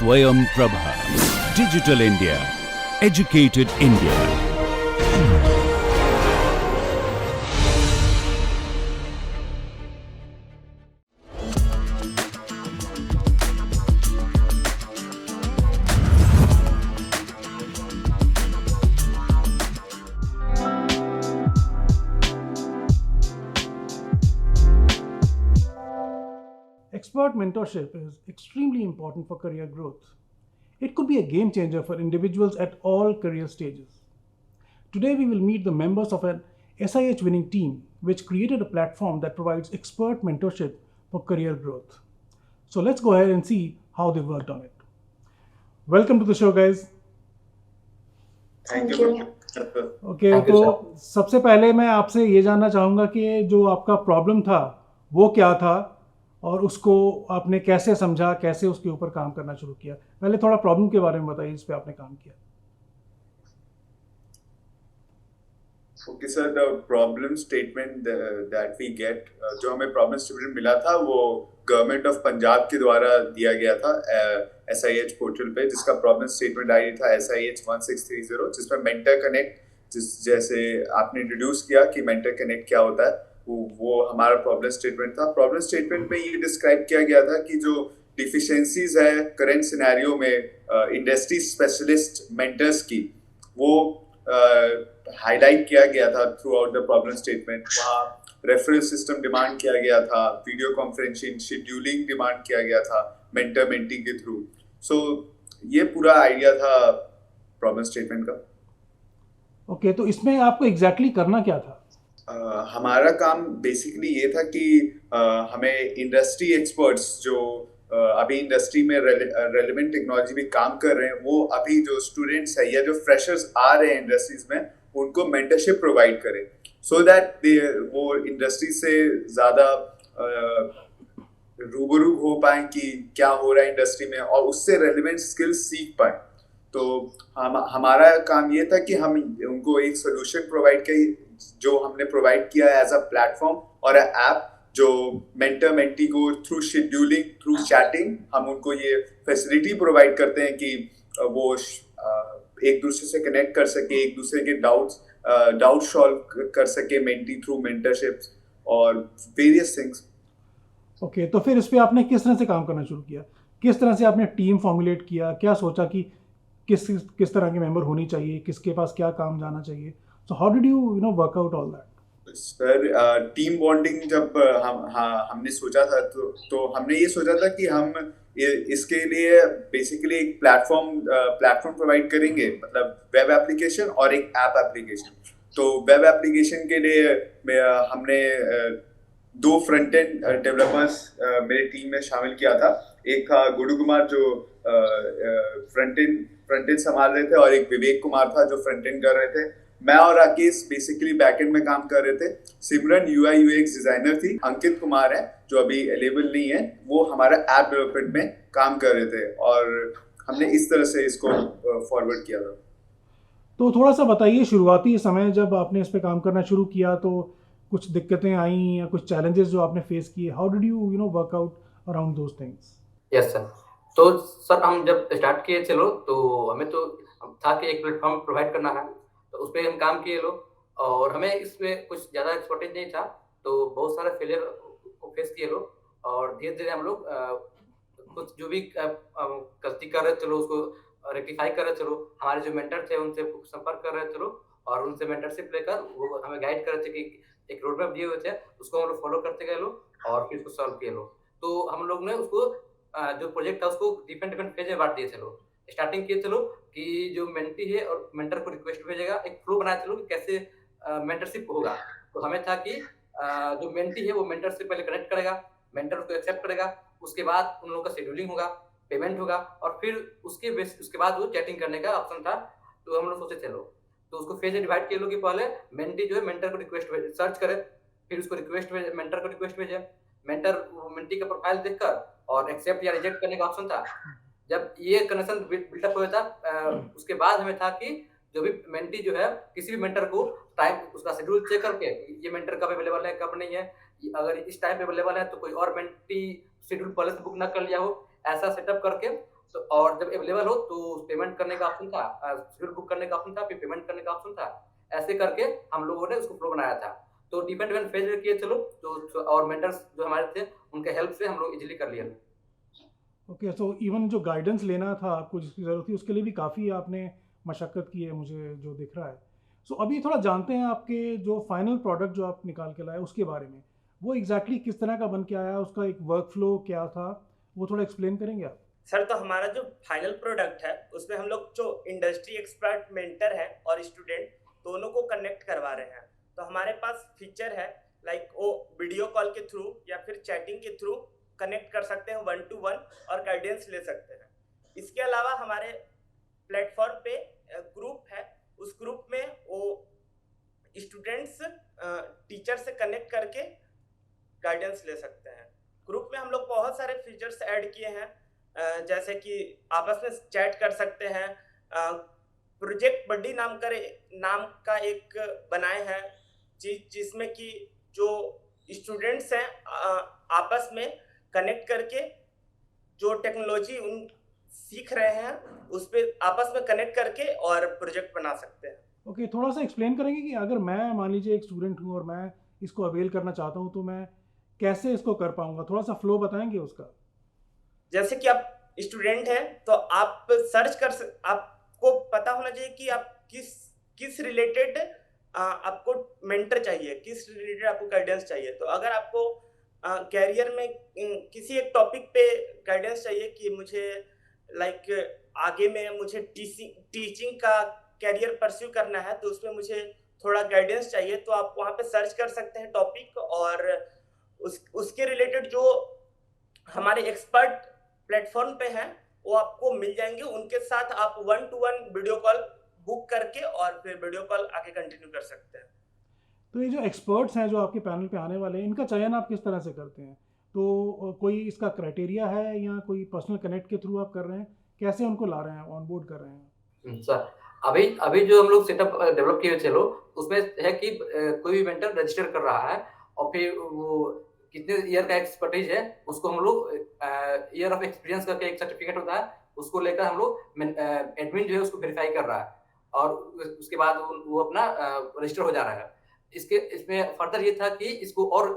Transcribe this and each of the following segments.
Swayam Prabha. Digital India. Educated India. Expert mentorship is extremely important for career growth. It could be a game changer for individuals at all career stages. Today, we will meet the members of an SIH winning team, which created a platform that provides expert mentorship for career growth. So, let's go ahead and see how they worked on it. Welcome to the show, guys. Thank you okay Thank you, तो सबसे पहले मैं आपसे ये जानना चाहूँगा कि जो आपका प्रॉब्लम था वो क्या था और उसको आपने कैसे समझा, कैसे उसके ऊपर काम करना शुरू किया। पहले थोड़ा प्रॉब्लम के बारे में बताइए, इस पे आपने काम किया। Okay sir, the problem statement that we get, जो हमें प्रॉब्लम स्टेटमेंट मिला था वो गवर्नमेंट ऑफ पंजाब के द्वारा दिया गया था SIH पोर्टल पे, जिसका प्रॉब्लम स्टेटमेंट आईडी था SIH 1630, जिसमें मेंटर कनेक्ट, जैसे आपने इंट्रोड्यूस किया कि मेंटर कनेक्ट क्या होता है, वो हमारा प्रॉब्लम स्टेटमेंट था। प्रॉब्लम स्टेटमेंट में ये डिस्क्राइब किया गया था कि जो डिफिशियंसीज है करंट सिनेरियो में इंडस्ट्री स्पेशलिस्ट मेंटर्स की, वो हाईलाइट किया गया था through out the problem statement. वहाँ रेफरल सिस्टम डिमांड किया गया था, वीडियो कॉन्फ्रेंसिंग शेड्यूलिंग डिमांड किया गया था मेंटर मेंटी के थ्रू। सो ये पूरा आइडिया था प्रॉब्लम स्टेटमेंट का। ओके तो इसमें आपको एग्जैक्टली करना क्या था? हमारा काम बेसिकली ये था कि हमें इंडस्ट्री एक्सपर्ट्स जो अभी इंडस्ट्री में रेलेवेंट टेक्नोलॉजी में काम कर रहे हैं, वो अभी जो स्टूडेंट्स है या जो फ्रेशर्स आ रहे हैं इंडस्ट्रीज में, उनको मेंटरशिप प्रोवाइड करें सो दैट वो इंडस्ट्री से ज़्यादा रूबरू हो पाए कि क्या हो रहा है इंडस्ट्री में और उससे रेलेवेंट स्किल्स सीख पाए। तो हमारा काम ये था कि हम उनको एक सोल्यूशन प्रोवाइड करें, जो हमने प्रोवाइड किया एज अ प्लेटफॉर्म और अ ऐप, जो मेंटर मेंटी को थ्रू शेड्यूलिंग, थ्रू चैटिंग, हम उनको ये फैसिलिटी प्रोवाइड करते हैं कि वो एक दूसरे से कनेक्ट कर सके, एक दूसरे के डाउट सॉल्व कर सके मेंटी थ्रू मेंटरशिप्स और वेरियस थिंग्स। ओके तो फिर इस पे आपने किस तरह से काम करना शुरू किया? किस तरह से आपने टीम फॉर्मुलेट किया? क्या सोचा कि किस तरह के मेंबर होनी चाहिए, किसके पास क्या काम जाना चाहिए? So how did you work out all that? Sir, team bonding जब हमने सोचा था तो हमने ये सोचा था कि हम इसके लिए बेसिकली एक प्लेटफॉर्म प्रोवाइड करेंगे, मतलब वेब एप्लीकेशन और एक ऐप एप्लीकेशन। तो वेब एप्लीकेशन के लिए हमने 2 फ्रंट एंड डेवलपर्स मेरे टीम में शामिल किया था। एक था गुडू कुमार जो फ्रंट एंड संभाल रहे थे, और एक विवेक कुमार था जो फ्रंट एंड कर रहे थे। मैं और राकेश बेसिकली बैकएंड में काम कर रहे थे। सिमरन UI UX डिजाइनर थी। अंकित कुमार है जो अभी अवेलेबल नहीं है, वो हमारा ऐप डेवलपमेंट में काम कर रहे थे, और हमने इस तरह से इसको फॉरवर्ड किया था। तो थोड़ा सा बताइए, शुरुआती समय जब आपने इस पे काम करना शुरू किया तो कुछ दिक्कतें आई या कुछ चैलेंजेस जो आपने फेस किए? How did you work out around those things? Yes sir. तो सर हम जब स्टार्ट किए चलो, तो हमें तो था कि एक प्लेटफॉर्म प्रोवाइड करना है, तो उस पर हम काम किए लोग, और हमें इसमें कुछ ज़्यादा एक्सपर्टीज नहीं था, तो बहुत सारे फेलियर को फेस किए लोग, और धीरे धीरे हम लोग कुछ जो भी गलती कर रहे चलो उसको रेक्टिफाई कर रहे चलो। हमारे जो मेंटर थे उनसे संपर्क कर रहे चलो, और उनसे मेंटरशिप लेकर वो हमें गाइड कर रहे थे कि एक रोड मैप दिए हुए थे, उसको हम लोग फॉलो करते गए लोग, और फिर उसको सॉल्व किए लोग। तो हम लोग ने उसको जो प्रोजेक्ट था उसको डिफरेंट फेज में बांट दिए थे लोग। स्टार्टिंग किए चलो कि जो मेंटी है और मेंटर को रिक्वेस्ट भेजेगा, एक फ्लो बनाए चलो कि कैसे मेंटरशिप होगा। तो हमें था कि जो मेंटी है वो मेंटर से पहले कनेक्ट करेगा, मेंटर उसको एक्सेप्ट करेगा, उसके बाद उन लोगों का शेड्यूलिंग होगा, पेमेंट होगा, और फिर उसके बाद वो चैटिंग करने का ऑप्शन था। तो हम लोग सोचे थे लोग, तो उसको फेज में डिवाइड किए लोग कि पहले मेंटी जो है मेंटर को रिक्वेस्ट सर्च करे, फिर उसको मेंटर को रिक्वेस्ट भेजे, मेंटर मेंटी का प्रोफाइल देखकर और एक्सेप्ट या रिजेक्ट करने का ऑप्शन था। जब ये कनेक्शन बिल्डअप हुआ था, उसके बाद हमें था कि जो भी मेंटी जो है किसी भी मेंटर को टाइम उसका शेड्यूल चेक करके ये मेंटर कब अवेलेबल है कब नहीं है, अगर इस टाइम पे अवेलेबल है तो कोई और मेंटी शेड्यूल पहले से बुक ना कर लिया हो, ऐसा सेटअप करके तो और जब अवेलेबल हो तो पेमेंट करने का ऑप्शन था, शेड्यूल बुक करने का ऑप्शन था, फिर पेमेंट करने का ऑप्शन था। ऐसे करके हम लोगों ने उसको फ्लो बनाया था। तो डिफरेंट डिफरेंट फेज किए चलो, तो और मेंटर्स जो हमारे थे उनके हेल्प से हम लोग इजीली कर लिए। ओके, सो इवन जो गाइडेंस लेना था आपको जिसकी ज़रूरत थी उसके लिए भी काफ़ी आपने मशक्क़त की है, मुझे जो दिख रहा है। सो अभी थोड़ा जानते हैं आपके जो फाइनल प्रोडक्ट जो आप निकाल के लाए उसके बारे में। वो एग्जैक्टली किस तरह का बन के आया, उसका एक वर्क फ्लो क्या था, वो थोड़ा एक्सप्लेन करेंगे आप? सर, तो हमारा जो फाइनल प्रोडक्ट है उसमें हम लोग जो इंडस्ट्री एक्सपर्ट मेंटर है और स्टूडेंट दोनों को कनेक्ट करवा रहे हैं। तो हमारे पास फीचर है लाइक वो वीडियो कॉल के थ्रू या फिर चैटिंग के थ्रू कनेक्ट कर सकते हैं 1 to 1 और गाइडेंस ले सकते हैं। इसके अलावा हमारे प्लेटफॉर्म पे ग्रुप है, उस ग्रुप में वो स्टूडेंट्स टीचर से कनेक्ट करके गाइडेंस ले सकते हैं। ग्रुप में हम लोग बहुत सारे फीचर्स ऐड किए हैं, जैसे कि आपस में चैट कर सकते हैं, प्रोजेक्ट बड्डी नाम का एक बनाए हैं जिसमें कि जो स्टूडेंट्स हैं आपस में कनेक्ट करके जो टेक्नोलॉजी उन सीख रहे हैं उस पर आपस में कनेक्ट करके और प्रोजेक्ट बना सकते हैं। ओके, थोड़ा सा एक्सप्लेन करेंगे कि अगर मैं मान लीजिए एक स्टूडेंट हूँ और मैं इसको अवेल करना चाहता हूँ तो मैं कैसे इसको कर पाऊँगा? थोड़ा सा फ्लो बताएंगे उसका? जैसे कि आप स्टूडेंट हैं तो आप आपको पता होना चाहिए कि आप किस रिलेटेड आपको मेंटर चाहिए, किस रिलेटेड आपको गाइडेंस चाहिए। तो अगर आपको कैरियर में किसी एक टॉपिक पे गाइडेंस चाहिए कि मुझे लाइक आगे में मुझे टीचिंग का कैरियर परस्यू करना है, तो उसमें मुझे थोड़ा गाइडेंस चाहिए, तो आप वहाँ पे सर्च कर सकते हैं टॉपिक और उसके रिलेटेड जो हमारे एक्सपर्ट प्लेटफॉर्म पे हैं वो आपको मिल जाएंगे। उनके साथ आप 1 to 1 वीडियो कॉल बुक करके और फिर वीडियो कॉल आगे कंटिन्यू कर सकते हैं। तो ये जो एक्सपर्ट्स हैं जो आपके पैनल पे आने वाले हैं, इनका चयन आप किस तरह से करते हैं? तो कोई इसका क्राइटेरिया है या कोई पर्सनल कनेक्ट के थ्रू आप कर रहे हैं? कैसे उनको ला रहे हैं, ऑन बोर्ड कर रहे हैं? सर, अभी जो हम लोग सेटअप डेवलप किए थे लोग, उसमें है कि कोई भी मेंटर रजिस्टर कर रहा है और फिर वो कितने ईयर का एक्सपर्टीज है उसको हम लोग ईयर ऑफ एक्सपीरियंस करके एक सर्टिफिकेट होता है, उसको लेकर हम लोग एडमिन जो है उसको वेरीफाई कर रहा है और उसके बाद वो अपना रजिस्टर हो जा रहा है। इसमें फर्दर ये था कि इसको और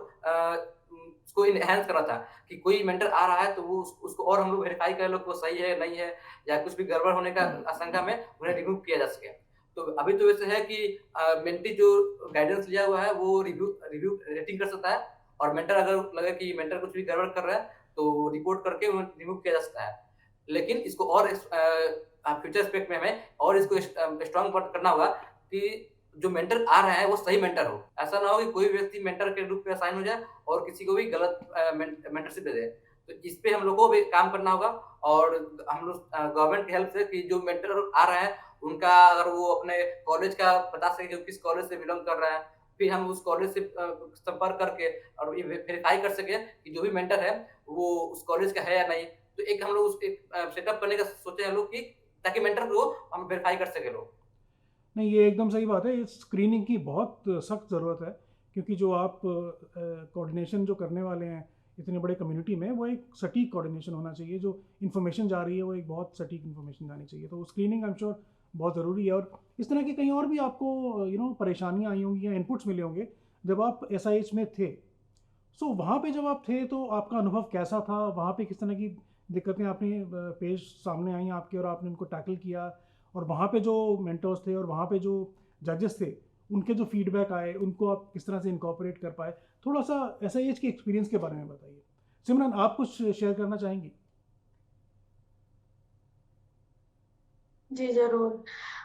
उसको इनहेंस करा था कि कोई मेंटर आ रहा है तो वो उसको और हम लोग वेरीफाई कर लो कि वो सही है नहीं है या कुछ भी गड़बड़ होने का आशंका में उन्हें रिमूव किया जा सके। तो अभी तो वैसे है कि मेंटी जो गाइडेंस लिया हुआ है वो रिव्यू रेटिंग कर सकता है और मेंटर अगर लगे कि मेंटर कुछ भी गड़बड़ कर रहा है तो रिपोर्ट करके उन्हें रिमूव किया जा सकता है। लेकिन इसको और फ्यूचर एस्पेक्ट में हमें और इसको स्ट्रांग करना होगा कि जो मेंटर आ रहा है वो सही मेंटर हो। ऐसा ना हो कि कोई व्यक्ति मेंटर के रूप में असाइन हो जाए और किसी को भी गलत मेंटरशिप दे दे। तो इस पे हम लोग को भी काम करना होगा और हम लोग गवर्नमेंट की हेल्प से कि जो मेंटर आ रहा है उनका अगर वो अपने कॉलेज का बता सके कि किस कॉलेज से बिलोंग कर रहा है, फिर हम उस कॉलेज से संपर्क करके और ये वेरीफाई कर सके कि जो भी मेंटर है वो उस कॉलेज का है या नहीं। तो एक हम लोग उसके सेटअप करने का सोचे हैं लोग कि ताकि मेंटर को हम वेरीफाई कर सके लोग। नहीं, ये एकदम सही बात है। इस स्क्रीनिंग की बहुत सख्त ज़रूरत है क्योंकि जो आप कोऑर्डिनेशन जो करने वाले हैं इतने बड़े कम्युनिटी में, वो एक सटीक कोऑर्डिनेशन होना चाहिए। जो इन्फॉर्मेशन जा रही है वो एक बहुत सटीक इन्फॉर्मेशन जानी चाहिए। तो स्क्रीनिंग आई एम श्योर बहुत ज़रूरी है। और इस तरह की कहीं और भी आपको परेशानियाँ आई होंगी या इनपुट्स मिले होंगे जब आप SIH में थे। सो वहाँ पे जब आप थे तो आपका अनुभव कैसा था? वहाँ पे किस तरह की दिक्कतें आपने पेश सामने आई आपके और आपने उनको टैकल किया? और वहाँ पे जो मेंटर्स थे और वहाँ पे जो जजेस थे उनके जो फीडबैक आए उनको आप किस तरह से इनकॉर्पोरेट कर पाए? थोड़ा सा SIH के एक्सपीरियंस के बारे में बताइए। सिमरन, आप कुछ शेयर करना चाहेंगी? जी जरूर।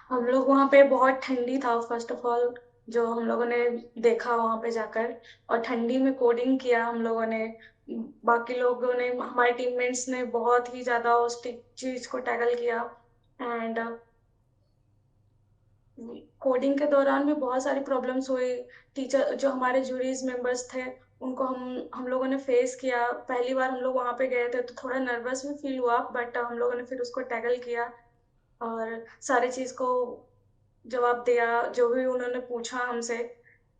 हम लोग वहाँ पे बहुत ठंडी था फर्स्ट ऑफ ऑल, जो हम लोगों ने देखा वहाँ पे जाकर, और ठंडी में कोडिंग किया हम लोगों ने। बाकी लोगों ने, हमारे टीममेट्स ने बहुत ही ज्यादा उस चीज को टैकल किया। एंड कोडिंग के दौरान भी बहुत सारी प्रॉब्लम्स हुई। टीचर जो हमारे जूरीज मेंबर्स थे उनको हम लोगों ने फेस किया। पहली बार हम लोग वहाँ पे गए थे तो थोड़ा नर्वस भी फील हुआ, बट हम लोगों ने फिर उसको टैकल किया और सारी चीज को जवाब दिया जो भी उन्होंने पूछा हमसे।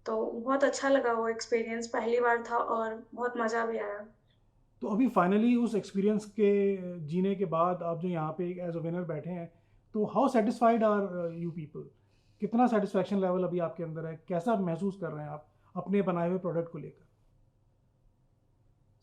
तो बहुत अच्छा लगा, वो एक्सपीरियंस पहली बार था और बहुत मजा भी आया। तो अभी फाइनली उस एक्सपीरियंस के जीने के बाद आप जो यहाँ पे एज अ विनर बैठे हैं, तो how satisfied are you people? कितना सेटिस्फैक्शन लेवल अभी आपके अंदर है? कैसा महसूस कर रहे हैं आप अपने बनाए हुए प्रोडक्ट को लेकर?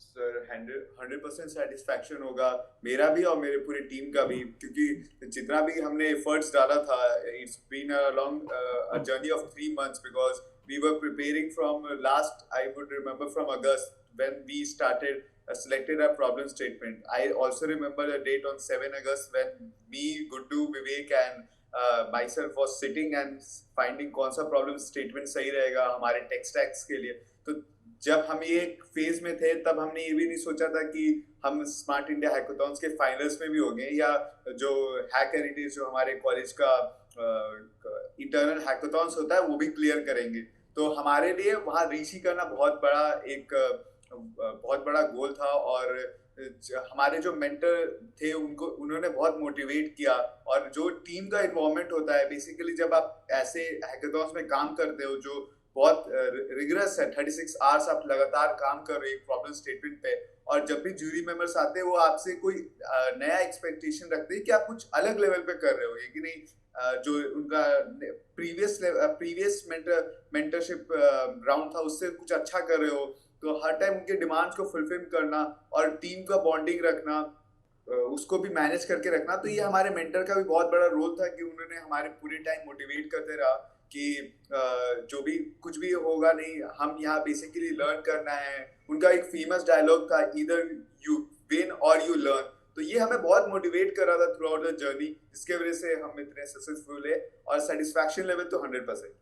सर 100% सेटिस्फैक्शन होगा मेरा भी और मेरे पूरी टीम का भी, क्योंकि जितना भी हमने एफर्ट्स डाला था, it's been a long a journey of 3 months because we were preparing from last, I would remember, from August when we started selected our problem statement. I also remember the date on 7 August when me, Guddu, Vivek and myself was sitting and finding कौन सा problem statement सही रहेगा हमारे take stacks के लिए. तो जब हम ये फेज में थे तब हमने ये भी नहीं सोचा था कि हम स्मार्ट इंडिया हैकाथॉन्स के फाइनल्स में भी होंगे, या जो हैकर जो हमारे कॉलेज का इंटरनल हैकाथॉन्स होता है वो भी क्लियर करेंगे. तो हमारे लिए वहाँ रीची करना बहुत बड़ा गोल था. और हमारे जो मेंटर थे उन्होंने बहुत मोटिवेट किया. और जो टीम का इन्वॉल्वमेंट होता है, बेसिकली जब आप ऐसे हैकाथॉन्स में काम करते हो जो बहुत रिगरस है, 36 आवर्स आप लगातार काम कर रहे हो एक प्रॉब्लम स्टेटमेंट पे, और जब भी जूरी मेंबर्स आते हैं वो आपसे कोई नया एक्सपेक्टेशन रखते हैं कि आप कुछ अलग लेवल पे कर रहे हो, ये कि नहीं जो उनका प्रीवियस मेंटरशिप राउंड था उससे कुछ अच्छा कर रहे हो. तो हर टाइम उनके डिमांड्स को फुलफिल करना और टीम का बॉन्डिंग रखना, उसको भी मैनेज करके रखना. तो ये हमारे मेंटर का भी बहुत बड़ा रोल था कि उन्होंने हमारे पूरे टाइम मोटिवेट करते रहा कि जो भी कुछ भी होगा नहीं, हम यहाँ बेसिकली लर्न करना है. उनका एक फेमस डायलॉग था, ईदर यू विन और यू लर्न. तो ये हमें बहुत मोटिवेट कर रहा था थ्रू आउट द जर्नी, जिसके वजह से हम इतने सक्सेसफुल है. और सेटिस्फैक्शन लेवल तो 100%.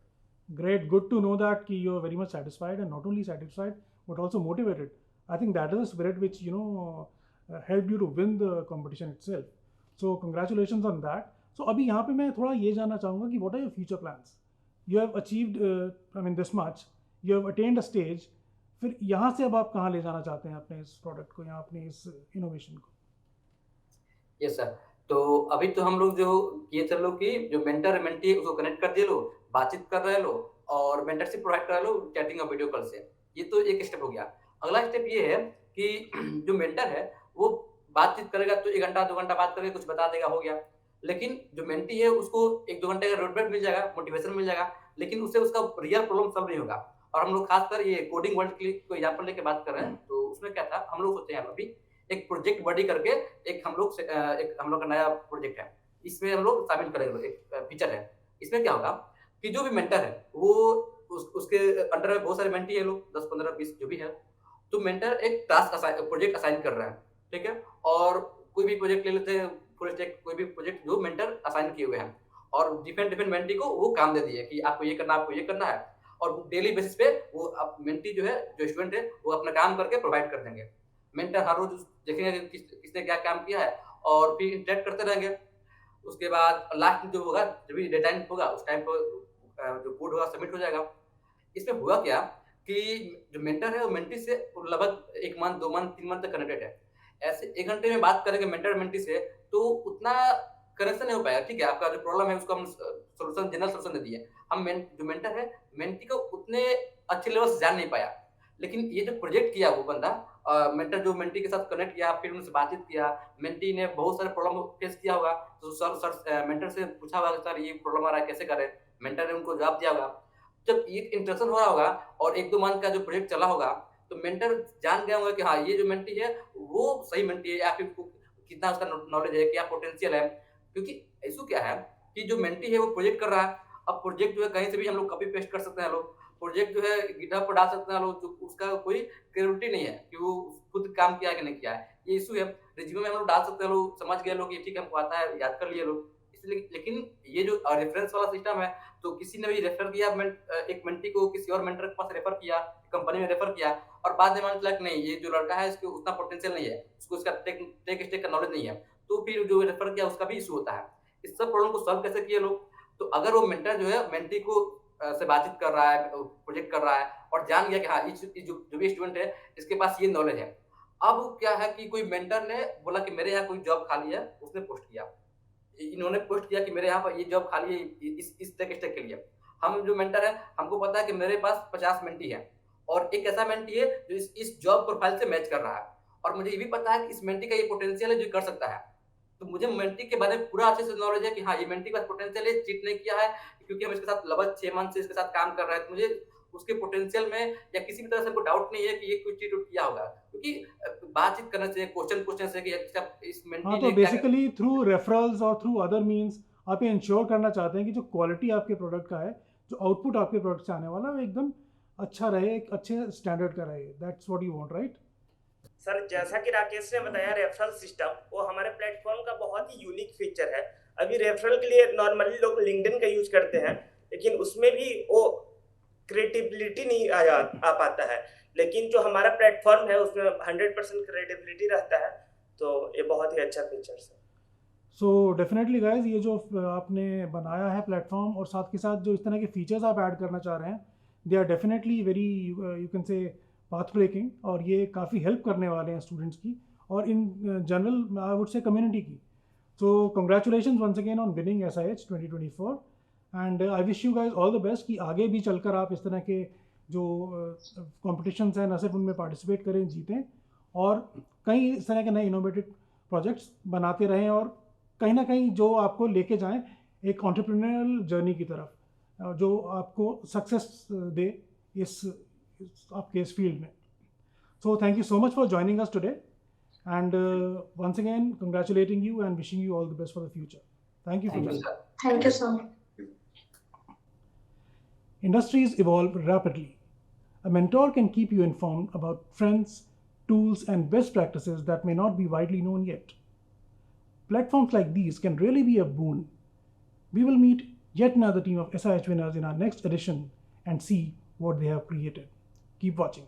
Great, good to know that कि you are very much satisfied, and not only satisfied but also motivated. I think that is the spirit which helped you to win the competition itself. So congratulations on that. So अभी यहाँ पे मैं थोड़ा ये जानना चाहूँगा कि what are your future plans? You have achieved this much, you have attained a stage. फिर यहाँ से अब आप कहाँ ले जाना चाहते हैं अपने इस प्रोडक्ट को या अपने इस इनोवेशन को? Yes sir. तो अभी तो हम लोग जो ये चल लो कि जो मेंटर मेंटी है उसको कनेक्ट कर दिए लो, बातचीत कर रहे लो और मेंटरशिप प्रोवाइड कर लो चैटिंग और वीडियो कॉल से। ये तो एक स्टेप हो गया। अगला स्टेप ये है कि जो मेंटर है वो बातचीत करेगा तो 1 घंटा 2 घंटा बात करके कुछ बता देगा, हो गया। लेकिन जो मेंटी है उसको 1-2 घंटे का रोड मैप मिल जाएगा, मोटिवेशन मिल जाएगा, लेकिन उससे उसका रियल प्रॉब्लम सॉल्व नहीं होगा। और हम लोग खासकर ये कोडिंग वर्ल्ड के लिए कोई एग्जांपल लेके बात कर रहे हैं, तो उसमें क्या था, हम लोग सोचे हैं अभी एक प्रोजेक्ट बॉडी करके एक हम लोग का नया प्रोजेक्ट है, इसमें हम लोग शामिल करेंगे। एक फीचर है, इसमें क्या होगा कि जो भी मेंटर है वो उसके अंडर में बहुत सारे मेंटी है, लोग 10 15 20 जो भी है, तो मेंटर एक प्रोजेक्ट असाइन कर रहा है, ठीक है। और कोई भी प्रोजेक्ट ले लेते हैं, फुल स्टैक कोई भी प्रोजेक्ट जो मेंटर असाइन किए हुए हैं, और डिफरेंट मेंटी को वो काम दे दिए कि आपको ये करना, आपको ये करना है, और डेली बेसिस पे वो मेंटी जो है, जो स्टूडेंट है, वो अपना काम करके प्रोवाइड कर देंगे। मेंटर हर रोज देखेंगे कि किसने क्या काम किया है और फिर इंटरेक्ट करते रहेंगे। उसके बाद लास्ट में जो होगा, जब भी डेडलाइन होगा उस टाइम पर जो कोड होगा सबमिट हो जाएगा। इसमें हुआ क्या कि जो मेंटर है वो मेंटी से लगभग 1 मंथ 2 मंथ 3 मंथ तक कनेक्टेड है। ऐसे 1 घंटे में बात करेंगे मेंटर मेंटी से तो उतना कनेक्शन नहीं हो पाएगा, ठीक है। आपका जो प्रॉब्लम है उसको हम सॉल्यूशन, जनरल सॉल्यूशन दे दिए। हम जो मेंटर है मेंटी को उतने अच्छे लेवल से जान नहीं पाया। लेकिन ये जो प्रोजेक्ट किया वो बंदा मेंटर जो मेंटी के साथ कनेक्ट किया, फिर उनसे बातचीत किया, मेंटी ने बहुत सारे प्रॉब्लम फेस किया होगा, तो सर मेंटर से पूछा होगा सर ये प्रॉब्लम आ रहा है कैसे करें, मेंटर ने उनको जवाब दिया होगा। जब ये इंटरेक्शन हो रहा होगा और 1-2 मंथ का जो प्रोजेक्ट चला होगा, तो मेंटर जान गया होगा कि हाँ ये जो मेंटी है वो सही मेंटी है, या फिर कितना उसका नॉलेज है, क्या पोटेंशियल है। क्योंकि इशू क्या है कि जो मेंटी है वो प्रोजेक्ट कर रहा है। अब प्रोजेक्ट जो है कहीं से भी हम लोग कॉपी पेस्ट कर सकते हैं, लोग प्रोजेक्ट जो है गिटहब पर डाल सकते हैं लोग, जो उसका कोई क्रेडिबिलिटी नहीं है कि वो खुद काम किया है कि नहीं किया है। ये इशू है। रिज्यूमे में हम लोग डाल सकते हैं, लोग समझ गए लोग ये ठीक हमको आता है, याद कर लिए लोग। इसलिए लेकिन ये जो रेफरेंस वाला सिस्टम है, तो किसी ने भी रेफर किया, एक मेंटी को किसी और मेंटर के पास रेफर किया, कंपनी में रेफर किया, और बाद में मान चला कि नहीं ये जो लड़का है इसको उतना पोटेंशियल नहीं है, उसको इसका टेक स्टेक का नॉलेज नहीं है, तो फिर जो रेफर किया उसका भी इशू होता है। इस सब प्रॉब्लम को सॉल्व कैसे किए लोग, तो अगर वो मेंटर जो है मेंटी को से बातचीत कर रहा है, प्रोजेक्ट कर रहा है और जान गया कि हाँ जो भी स्टूडेंट है इसके पास ये नॉलेज है। अब क्या है कि कोई मेंटर ने बोला कि मेरे यहाँ कोई जॉब खाली है, उसने पोस्ट किया, इन्होंने पोस्ट किया कि मेरे यहाँ पर ये जॉब खाली है इस टेक स्टैक के लिए। हम जो मेंटर है हमको पता है कि मेरे पास 50 मेंटी है और एक ऐसा मेंटी है जो इस जॉब प्रोफाइल से मैच कर रहा है, और मुझे ये भी पता है कि इस मेंटी का ये पोटेंशियल है जो कर सकता है। तो मुझे मेंटी के बारे में पूरा अच्छे से नॉलेज है कि हाँ, ये मेंटी के पास पोटेंशियल है, चीट नहीं किया है, क्योंकि हम इसके साथ लगभग 6 मंथ से इसके साथ काम कर रहे हैं। तो मुझे उसके पोटेंशियल में या किसी भी तरह से हमको डाउट नहीं है कि ये कोई चीट उट किया होगा, क्योंकि बातचीत करने से, क्वेश्चन पूछने से कि अच्छा इस मेंटी हाँ, ने तो क्या बेसिकली थ्रू रेफरल्स और थ्रू अदर मीन्स आप ये इंश्योर करना चाहते हैं कि जो क्वालिटी आपके प्रोडक्ट का है, जो आउटपुट आपके प्रोडक्ट से आने वाला है, वो एकदम अच्छा रहे, एक अच्छे स्टैंडर्ड का रहे। That's what you want, right? Sir जैसा कि राकेश ने बताया, रेफरल सिस्टम वो हमारे प्लेटफॉर्म का बहुत ही यूनिक फीचर है। अभी रेफरल के लिए नॉर्मली लोग लिंक्डइन का यूज करते हैं, लेकिन उसमें भी वो क्रिएटिबिलिटी नहीं आ पाता है। लेकिन जो हमारा प्लेटफॉर्म है उसमें 100% क्रिएटिबिलिटी रहता है, तो ये बहुत ही अच्छा फीचर है। सो डेफिनेटली गाइज, ये जो आपने बनाया है प्लेटफॉर्म और साथ के साथ जो इस तरह के फीचर्स आप ऐड करना चाह रहे हैं, they are definitely very you can say path breaking, और ये काफ़ी हेल्प करने वाले हैं स्टूडेंट्स की और in general I would say community की। So congratulation once again on winning SIH 2024 and I wish you guys all the best कि आगे भी चलकर आप इस तरह के जो कॉम्पिटिशन्स हैं न सिर्फ उनमें पार्टिसिपेट करें, जीतें, और कई इस तरह के नए इनोवेटिव प्रोजेक्ट्स बनाते रहें और कहीं ना कहीं जो आपको लेके जाएं एक एंटरप्रेन्योरल जर्नी की तरफ, जो आपको सक्सेस दे इस आपके इस फील्ड में। So thank you so much for joining us today and once again congratulating you and wishing you all the best for the future. Thank you for this. Thank you so much. Industries evolve rapidly. A mentor can keep you informed about trends, tools, and best practices that may not be widely known yet. Platforms like these can really be a boon. We will meet yet another team of SIH winners in our next edition and see what they have created. Keep watching.